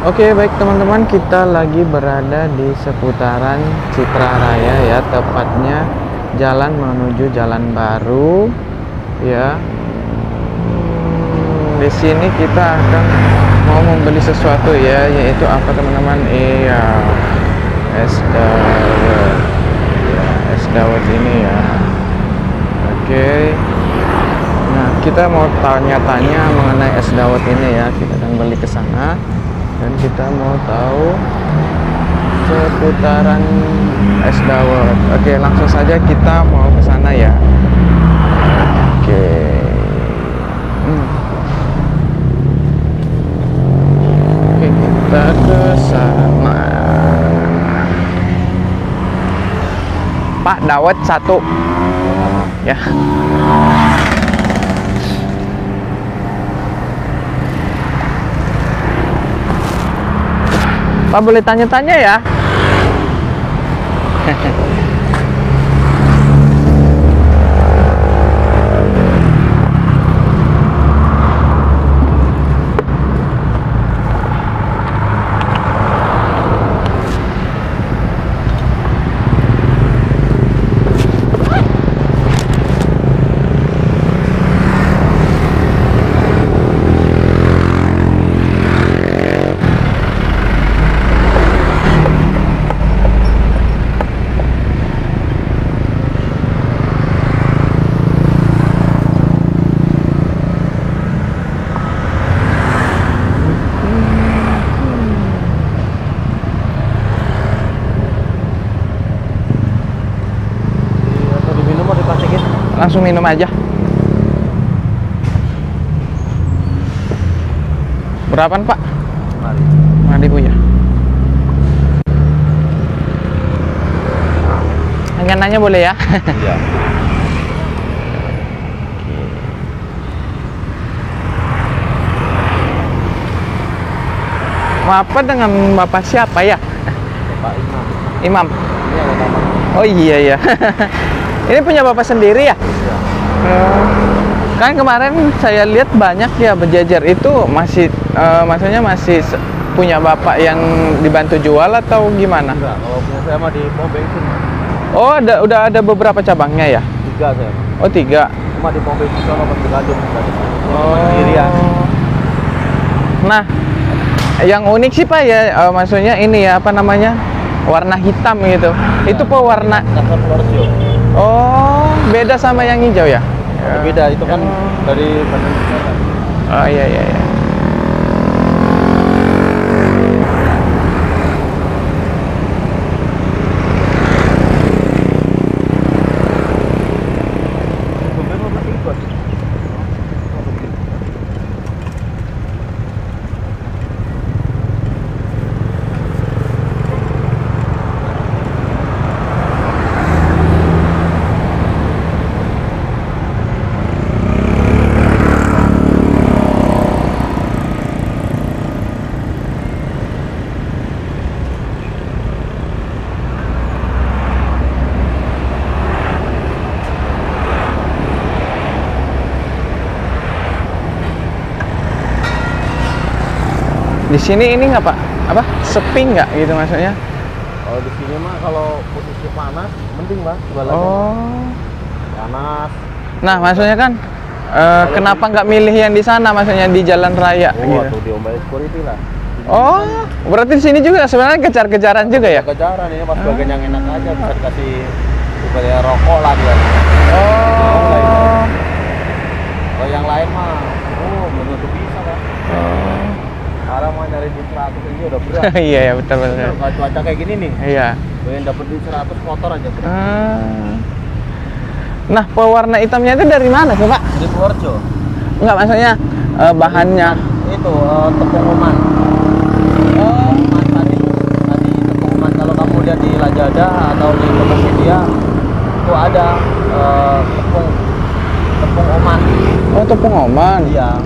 Oke, baik teman-teman, kita lagi berada di seputaran Citra Raya ya, tepatnya jalan menuju Jalan Baru ya. Di sini kita akan mau membeli sesuatu ya, yaitu apa teman-teman? Iya, es dawet. Ya, es dawet ini ya. Oke. Nah, kita mau tanya-tanya mengenai es dawet ini ya. Kita akan beli ke sana. Dan kita mau tahu seputaran es dawet. Oke, langsung saja kita mau ke sana ya. Oke. Oke, kita ke sana. Pak, dawet satu. Ya. Pak, boleh tanya-tanya ya? Langsung minum aja. Berapaan Pak? 5.000 ya. Nanya-nanya boleh ya? Iya. Mau apa dengan Bapak siapa ya? Pak Imam. Imam. Ini yang utama. Oh iya ya. Ini punya Bapak sendiri ya? Iya. Kan kemarin saya lihat banyak ya berjejer itu masih maksudnya masih punya Bapak yang dibantu jual atau gimana? Enggak, kalau punya saya mah di pom bensin. Oh, udah ada beberapa cabangnya ya? 3 saya. Oh, 3. Cuma di pom bensin sono pas Gadung. Oh. Sendirian. Nah, yang unik sih Pak ya, maksudnya ini ya apa namanya? Warna hitam gitu. Itu pewarna. Dasar Florcio. Oh, beda sama yang hijau ya? Beda, itu kan dari Badan Kesehatan. Oh iya iya iya. Di sini ini nggak Pak? Apa? Sepi nggak gitu maksudnya? Kalau di sini mah kalau posisi panas, mending Mas jualannya. Oh. Panas. Nah, maksudnya kan kenapa nggak milih yang di sana, maksudnya di jalan raya Oh, gitu? tuh diomelin security lah. Oh, berarti di sini juga sebenarnya kejar-kejaran juga ya? Kejaran ini pas bagian yang enak aja, bisa dikasih supaya rokok lah dia. Oh. Kalau yang lain mah, belum tentu bisa kan. Sekarang mah nyari duit 100 ini udah berat. Iya ya, betul betul. Kalau cuaca kayak gini nih, Iya. pengen dapet duit 100 motor aja berat. Nah, pewarna hitamnya itu dari mana sih Pak? Di Purworejo. Enggak, maksudnya bahannya. Itu tepung uman. Uman tadi tepung uman. Kalau kamu lihat di Lazada atau di Tokopedia itu ada tepung uman. Oh, tepung oman. Iya.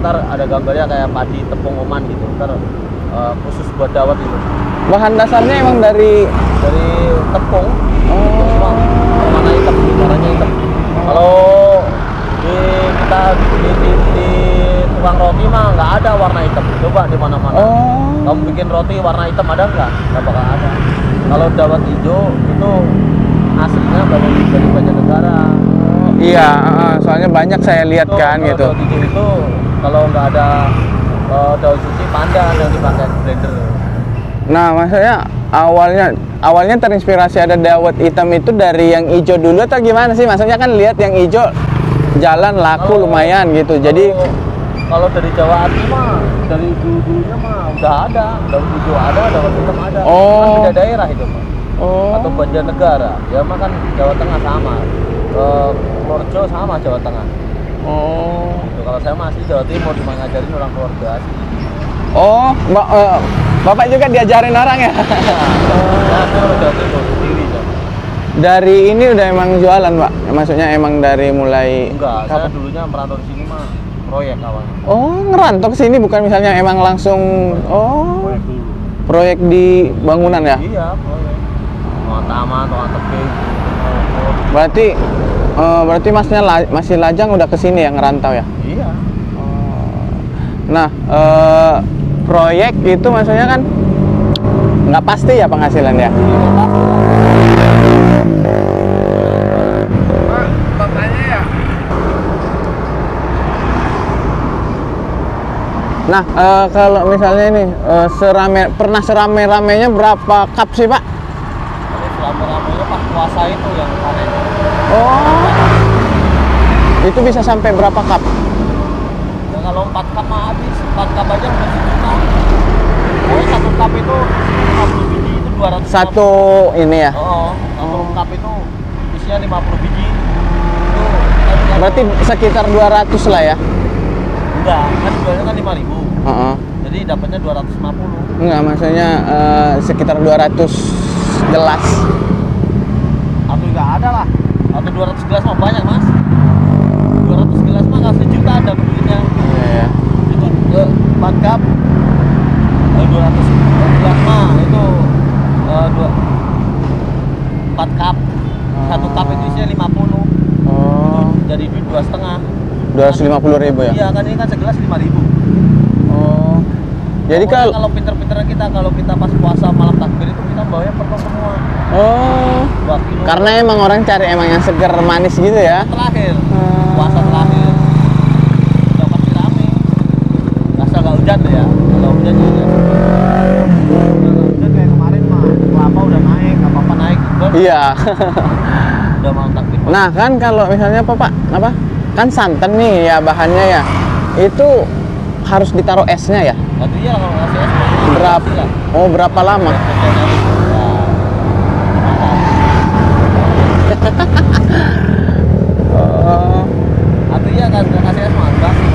Ntar ada gambarnya kayak padi tepung uman gitu. Ntar khusus buat dawet itu. Bahan dasarnya emang dari tepung. Oh. Warna hitam, warnanya hitam. Kalau kita di tukang roti mah nggak ada warna hitam. Coba di mana-mana. Oh. Kamu bikin roti warna hitam ada nggak? Nggak bakal ada. Kalau dawet hijau itu aslinya dari Banjarnegara. Iya, soalnya banyak saya lihat Itu, kan gitu. Dawet hijau itu kalau nggak ada daun suci pandan yang dipakai blender. Nah, maksudnya awalnya terinspirasi ada dawet hitam itu dari yang hijau dulu atau gimana sih? Maksudnya kan lihat yang hijau jalan laku lumayan gitu. Jadi kalau dari Jawa Ati mah dari dulunya mah udah ada dawet hijau ada, dawet hitam ada. Oh. Kan beda daerah itu mah. oh. Atau Banjarnegara. Ya mah kan Jawa Tengah sama. Purworejo sama Jawa Tengah. Oh. Gitu. Kalau saya masih Jawa Timur cuma ngajarin orang Purworejo asli. Oh, Bapak juga diajarin orang ya? Nah, saya orang Jawa Timur sendiri. Dari ini udah emang jualan, Pak? Maksudnya emang dari mulai Enggak, saya kapan? dulunya merantau di sini mah proyek awalnya. Oh, ngerantau ke sini bukan misalnya emang langsung Proyek dulu. proyek di bangunan ya? Iya, proyek. Mau taman, mau tebing. Berarti masnya masih lajang udah ke sini ya ngerantau ya? Iya. Nah, proyek itu maksudnya kan nggak pasti ya penghasilan ya? Nah, kalau misalnya ini pernah serame-ramenya berapa cup sih, Pak? Jadi selama-lamanya pas puasa itu yang panen. Oh, itu bisa sampai berapa cup? Ya, kalau 4 cup mah habis, 4 cup aja udah sejuta. Oh, 1 cup itu 50 biji itu 200. Satu ini ya? Oh, 1 cup itu isinya 50 biji. Itu Berarti sekitar 200 lah ya? enggak, kan jualnya kan 5.000. Heeh. Jadi dapatnya 250. Enggak, maksudnya sekitar 200 gelas. Atau enggak ada lah. Atau 200 gelas mah banyak, Mas. 200 gelas mah nggak sejuta ada belinya. Iya ya. Itu 4 cup 200 gelas mah itu 4 cup. 1 cup itu isinya 50. Oh, Jadi duit 2,5. 250.000 ya? Iya, kan ini kan segelas 5.000. Oh. Jadi Pokoknya kalau pinter-pinter kita kalau kita pas puasa malam takbir itu kita bawanya penuh semua. Oh. 2 kilo. Karena emang orang cari emang yang seger manis gitu ya? Terakhir. Hmm. Puasa terakhir. Udah pasti rame. Asal nggak hujan deh ya. Kalau hujan juga. Kalau hujan kayak kemarin mah kelapa udah naik, apa-apa naik. Iya. Udah malam takbir. Nah, kan kalau misalnya Pak? Apa? Kan santan nih ya bahannya ya. Itu harus ditaruh esnya ya? Nanti ya kalau ngasih es mah Berapa? pasti lah. Oh, berapa lama? Oh. Artinya kan kasih es mah basi.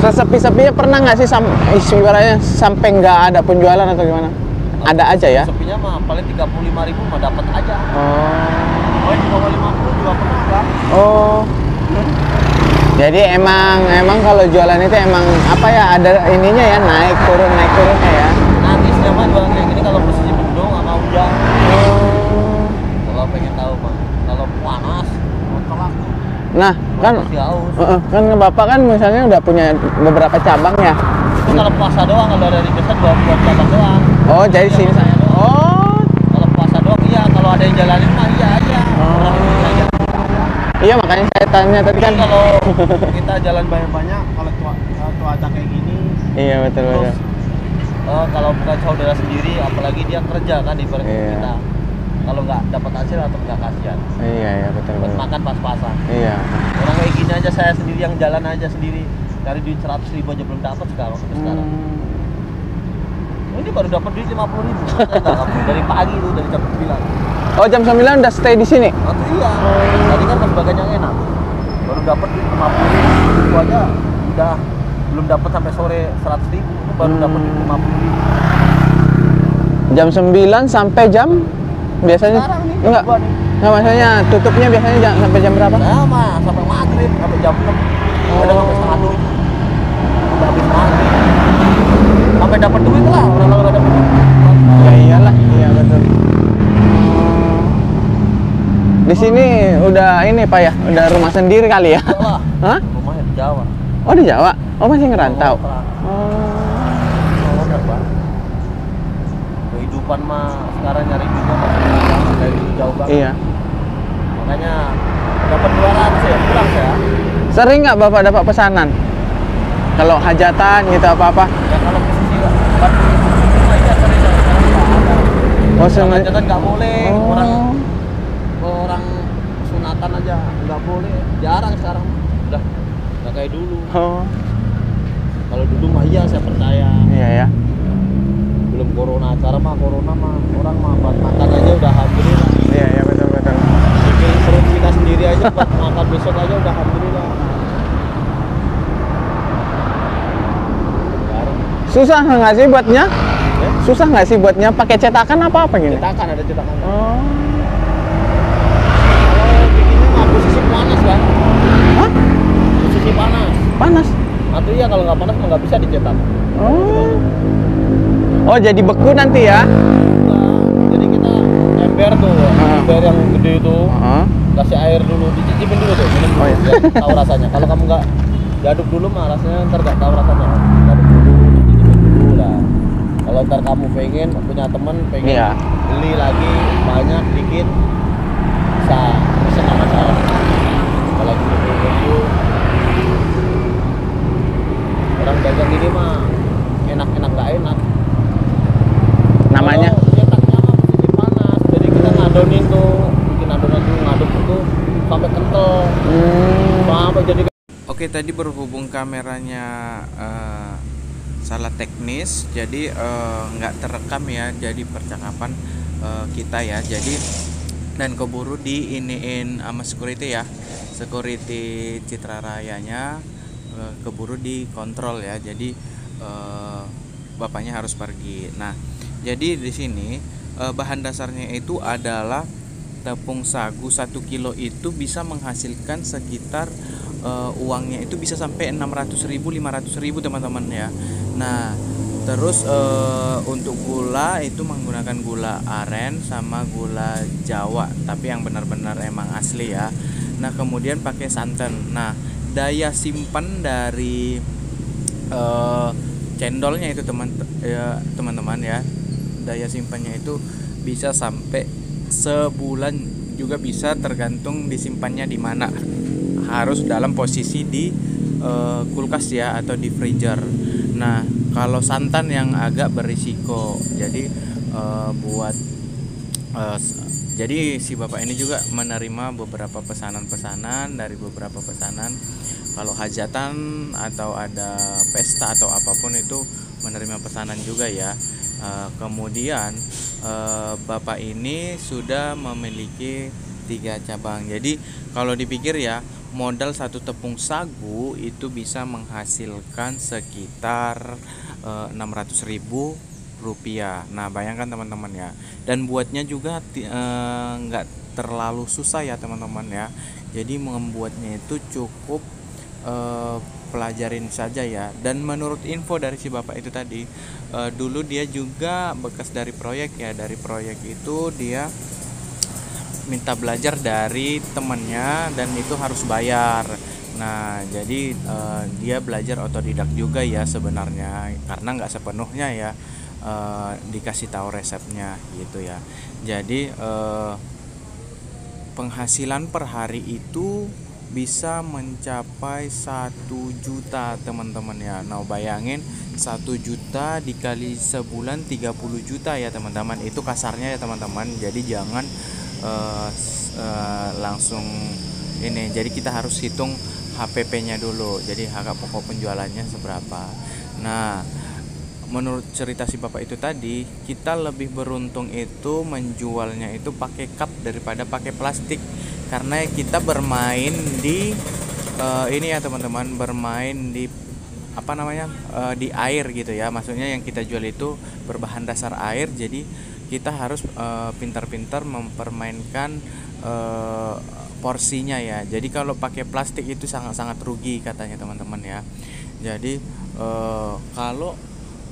Sesepi-sepinya pernah nggak sih ibaratnya sampai nggak ada penjualan atau gimana? Ada aja ya? Sepinya mah paling 35.000 mah dapat aja. Oh. Oh, di bawah 50 juga pernah kan? Oh. Jadi emang kalau jualan itu emang apa ya ada ininya ya naik turunnya ya. Nanti siapa jualan kayak gini kalau musim mendung sama hujan. Oh. Kalau pengen tahu mah, kalau panas, tolak. Nah kan, Pasti haus. kan Bapak kan misalnya udah punya beberapa cabang ya. Itu kalau puasa doang, kalau dari biasa buat cabang doang. Oh jadi Iya, sini. saya doang. Oh. Kalau puasa doang iya, kalau ada yang jalanin mah iya aja. Orang ini aja. Iya makanya saya tanya tadi kan. Jadi kalau kita jalan banyak-banyak, kalau cuaca kayak gini, Iya betul. terus kalau bukan saudara sendiri, apalagi dia kerja kan di Iya. kita. Kalau nggak dapat hasil atau nggak kasihan. Iya betul. Buat makan pas-pasan. Iya. Orang kayak gini aja saya sendiri yang jalan aja sendiri cari duit 100.000 aja belum dapat sekarang sampai sekarang. Ini baru dapat duit 50.000. Saya nggak ngapur. Dari pagi itu dari jam 9. Oh jam 9 udah stay di sini? Atau iya. Tadi kan pas bagian yang enak. Baru dapat duit 50.000 itu aja udah belum dapat sampai sore 100.000. Itu baru dapat duit 50.000. Jam 9 sampai jam biasanya? Sekarang nih, Enggak. gua nih. Enggak maksudnya tutupnya biasanya sampai jam berapa? Sama sampai maghrib sampai jam 6. Kadang sampai setengah 7. Udah habis maghrib. Sampai dapat duit lah orang kalau nggak dapat duit. Ya iyalah, iya betul. Di sini udah ini Pak ya, udah rumah sendiri kali ya? Enggak lah. Hah? Rumahnya di Jawa. Oh di Jawa? Oh masih ngerantau? Oh, benar, Pak. Kehidupan mah sekarang nyari juga masih jauh dari jauh banget. Iya. Makanya dapat 200 ya, pulang saya. Sering nggak Bapak dapat pesanan? Kalau hajatan gitu apa-apa? Ya kalau posisi bantu cuma aja sering sekarang nggak ada. Oh, sengaja. Hajatan nggak boleh, Oh. orang sunatan aja nggak boleh. Jarang sekarang. Udah nggak kayak dulu. Oh. Kalau dulu mah iya saya percaya. Iya ya. Belum corona, sekarang mah corona mah orang mah buat makan aja udah alhamdulillah. Iya ya betul betul. Bikin perut kita sendiri aja buat makan besok aja udah alhamdulillah. Sekarang Susah nggak sih buatnya? ya, Susah nggak sih buatnya? Pakai cetakan apa gini? cetakan ada cetakan. Oh. Kalau bikinnya mah posisi panas kan? Hah? Posisi panas. Panas? Atau iya kalau nggak panas mah nggak bisa dicetak. Oh. Oh jadi beku nanti ya? Nah, jadi kita ember tuh, ember yang gede itu Heeh. kasih air dulu, dicicipin dulu tuh, minum dulu, Oh, iya. biar tahu rasanya. Kalau kamu nggak diaduk dulu mah rasanya ntar nggak tahu rasanya. Diaduk dulu, dicicipin dulu lah. Kalau ntar kamu pengen punya temen pengen Iya. beli lagi banyak dikit bisa pesen sama saya. Kalau lagi nunggu orang dagang ini mah enak-enak nggak enak. Namanya? Kalau cetaknya mah posisi panas, jadi kita ngadonin tuh, bikin adonan dulu, ngaduk itu sampai kental, sampai jadi. Oke, tadi berhubung kameranya salah teknis, jadi nggak terekam ya, jadi percakapan kita ya. Jadi dan keburu diiniin sama security ya, security Citra Rayanya keburu dikontrol ya. Jadi bapaknya harus pergi. Nah, jadi di sini bahan dasarnya itu adalah tepung sagu 1 kilo itu bisa menghasilkan sekitar uangnya itu bisa sampai 600.000 500.000 teman-teman ya. Nah terus untuk gula itu menggunakan gula aren sama gula Jawa tapi yang benar-benar emang asli ya. Nah kemudian pakai santan. Nah daya simpan dari cendolnya itu teman-teman ya, daya simpannya itu bisa sampai sebulan juga bisa, tergantung disimpannya di mana. Harus dalam posisi di kulkas ya atau di freezer. Nah kalau santan yang agak berisiko, jadi jadi si bapak ini juga menerima beberapa pesanan-pesanan dari beberapa pesanan. Kalau hajatan atau ada pesta atau apapun itu menerima pesanan juga ya. Kemudian bapak ini sudah memiliki 3 cabang. Jadi kalau dipikir ya, modal 1 tepung sagu itu bisa menghasilkan sekitar 600.000 rupiah. Nah bayangkan teman-teman ya, dan buatnya juga nggak terlalu susah ya teman-teman ya. Jadi membuatnya itu cukup pelajarin saja ya. Dan menurut info dari si bapak itu tadi, dulu dia juga bekas dari proyek ya. Dari proyek itu dia minta belajar dari temannya dan itu harus bayar. Nah jadi dia belajar otodidak juga ya sebenarnya, karena nggak sepenuhnya ya dikasih tahu resepnya gitu ya. Jadi penghasilan per hari itu bisa mencapai 1 juta teman-teman ya. Nah bayangin 1 juta dikali sebulan 30 juta ya teman-teman. Itu kasarnya ya teman-teman. Jadi jangan langsung ini. Jadi kita harus hitung HPP-nya dulu. Jadi harga pokok penjualannya seberapa. Nah menurut cerita si bapak itu tadi, kita lebih beruntung itu menjualnya itu pakai cup daripada pakai plastik, karena kita bermain di ini ya teman-teman, bermain di apa namanya di air gitu ya. Maksudnya yang kita jual itu berbahan dasar air, jadi kita harus pintar-pintar mempermainkan porsinya ya. Jadi kalau pakai plastik itu sangat-sangat rugi katanya teman-teman ya. Jadi kalau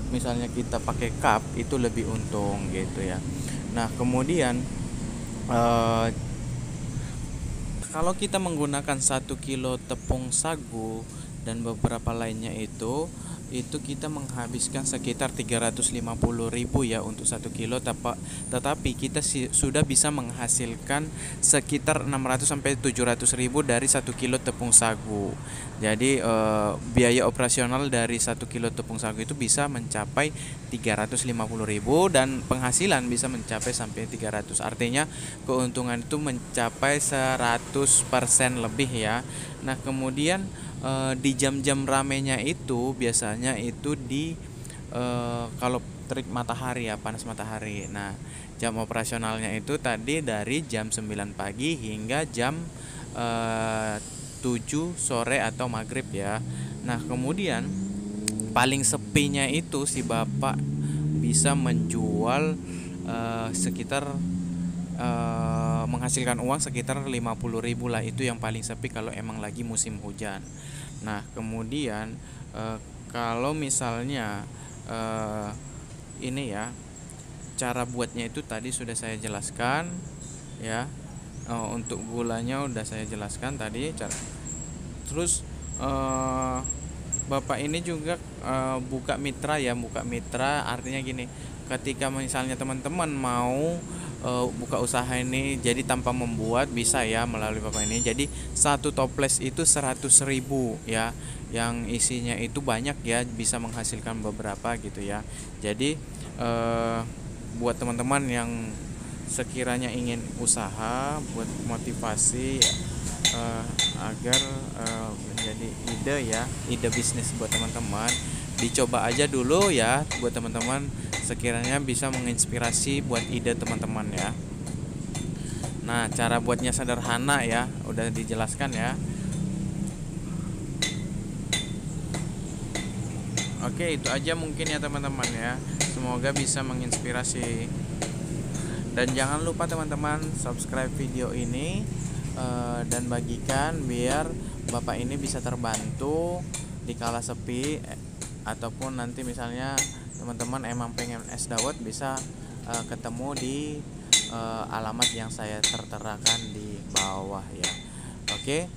misalnya kita pakai cup itu lebih untung gitu ya. Nah kemudian kalau kita menggunakan 1 kilo tepung sagu dan beberapa lainnya itu kita menghabiskan sekitar 350.000 ya untuk 1 kilo, tetapi kita sudah bisa menghasilkan sekitar 600 sampai 700.000 dari 1 kilo tepung sagu. Jadi biaya operasional dari 1 kilo tepung sagu itu bisa mencapai 350.000 dan penghasilan bisa mencapai sampai 300. Artinya keuntungan itu mencapai 100% lebih ya. Nah, kemudian di jam-jam ramenya itu biasanya itu di kalau terik matahari ya, panas matahari. Nah, jam operasionalnya itu tadi dari jam 9 pagi hingga jam 7 sore atau maghrib ya. Nah, kemudian paling sepinya itu si bapak bisa menjual sekitar menghasilkan uang sekitar 50.000 lah, itu yang paling sepi kalau emang lagi musim hujan. Nah, kemudian kalau misalnya ini ya, cara buatnya itu tadi sudah saya jelaskan ya. Untuk gulanya udah saya jelaskan tadi terus bapak ini juga buka mitra ya. Buka mitra artinya gini, ketika misalnya teman-teman mau buka usaha ini jadi tanpa membuat, bisa ya melalui bapak ini. Jadi satu toples itu 100.000 ya, yang isinya itu banyak ya, bisa menghasilkan beberapa gitu ya. Jadi buat teman-teman yang sekiranya ingin usaha, buat motivasi agar menjadi ide bisnis buat teman-teman, dicoba aja dulu ya buat teman-teman, sekiranya bisa menginspirasi buat ide teman-teman ya. Nah, cara buatnya sederhana ya, udah dijelaskan ya. Oke, itu aja mungkin ya teman-teman ya. Semoga bisa menginspirasi. Dan jangan lupa teman-teman subscribe video ini dan bagikan biar bapak ini bisa terbantu di kala sepi, ataupun nanti misalnya teman-teman emang pengen es dawet, bisa ketemu di alamat yang saya terterakan di bawah ya. Oke,